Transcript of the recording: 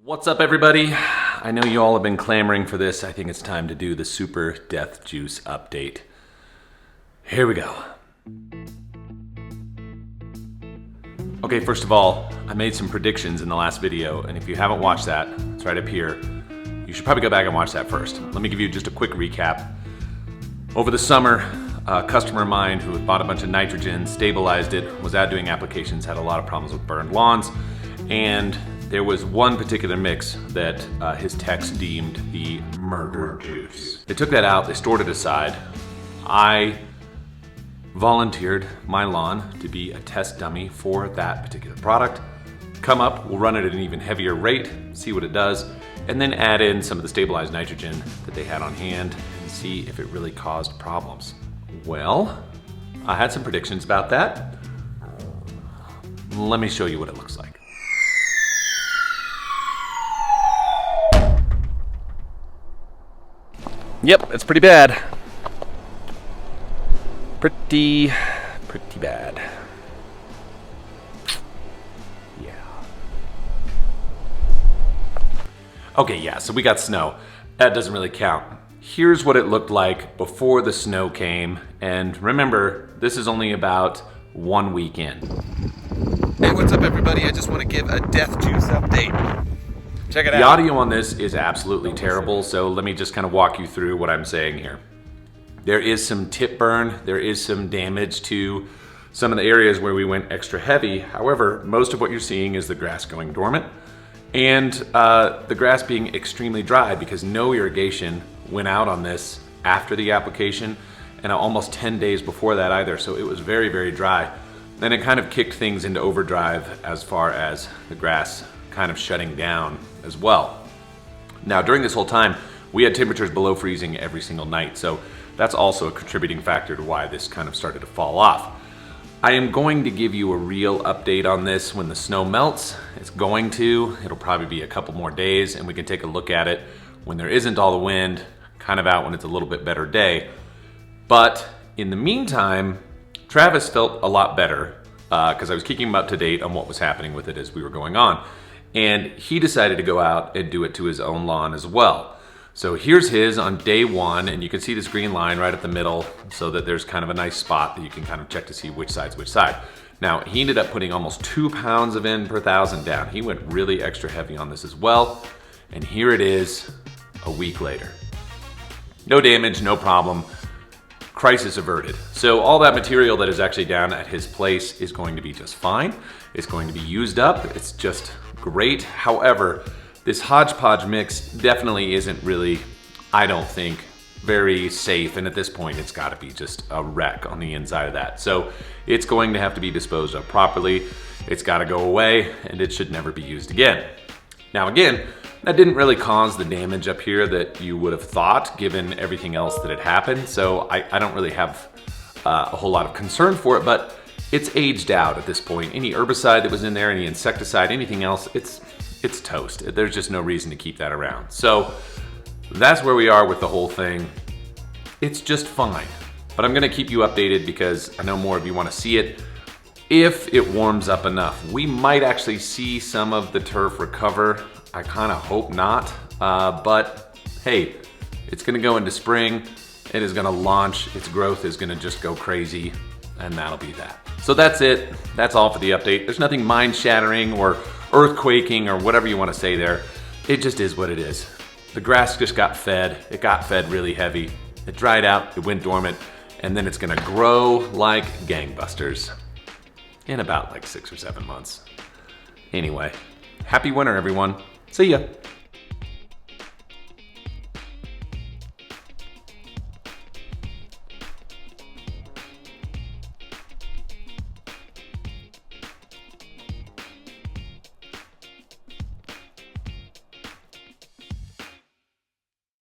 What's up, everybody? I know you all have been clamoring for this. I think it's time to do the Super Death Juice update. Here we go. Okay, first of all, I made some predictions in the last video, and if you haven't watched that, it's right up here. You should probably go back and watch that first. Let me give you just a quick recap. Over the summer, a customer of mine who had bought a bunch of nitrogen, stabilized it, was out doing applications, had a lot of problems with burned lawns, and there was one particular mix that his techs deemed the murder juice. They took that out, they stored it aside. I volunteered my lawn to be a test dummy for that particular product. Come up, we'll run it at an even heavier rate, see what it does, and then add in some of the stabilized nitrogen that they had on hand and see if it really caused problems. Well, I had some predictions about that. Let me show you what it looks like. Yep, it's pretty bad. Pretty bad. Yeah. Okay, yeah, so we got snow. That doesn't really count. Here's what it looked like before the snow came. And remember, this is only about 1 week in. Hey, what's up, everybody? I just want to give a Death Juice update. Check it out. The audio on this is absolutely terrible, so let me just kind of walk you through what I'm saying here. There is some tip burn, there is some damage to some of the areas where we went extra heavy. However, most of what you're seeing is the grass going dormant and the grass being extremely dry because no irrigation went out on this after the application and almost 10 days before that either, so it was very, very dry. Then it kind of kicked things into overdrive as far as the grass kind of shutting down as well. Now, during this whole time, we had temperatures below freezing every single night, so that's also a contributing factor to why this kind of started to fall off. I am going to give you a real update on this when the snow melts. It'll probably be a couple more days, and we can take a look at it when there isn't all the wind, kind of out when it's a little bit better day. But in the meantime, Travis felt a lot better because I was keeping him up to date on what was happening with it as we were going on. And he decided to go out and do it to his own lawn as well. So here's his on day one, and you can see this green line right at the middle so that there's kind of a nice spot that you can kind of check to see which side's which side. Now, he ended up putting almost 2 pounds of N per thousand down. He went really extra heavy on this as well. And here it is a week later. No damage, no problem. Crisis averted. So all that material that is actually down at his place is going to be just fine. It's going to be used up. It's just great. However, this hodgepodge mix definitely isn't really, I don't think, very safe. And at this point, it's got to be just a wreck on the inside of that. So it's going to have to be disposed of properly. It's got to go away, and it should never be used again. Now, again, that didn't really cause the damage up here that you would have thought, given everything else that had happened. So I don't really have a whole lot of concern for it, but it's aged out at this point. Any herbicide that was in there, any insecticide, anything else, it's toast. There's just no reason to keep that around. So that's where we are with the whole thing. It's just fine, but I'm gonna keep you updated because I know more of you wanna see it. If it warms up enough, we might actually see some of the turf recover. I kind of hope not, but hey, it's gonna go into spring. It is gonna launch. Its growth is gonna just go crazy, and that'll be that. So that's it. That's all for the update. There's nothing mind-shattering or earthquaking or whatever you want to say there. It just is what it is. The grass just got fed. It got fed really heavy. It dried out, it went dormant, and then it's gonna grow like gangbusters in about like 6 or 7 months. Anyway, happy winter, everyone. See ya.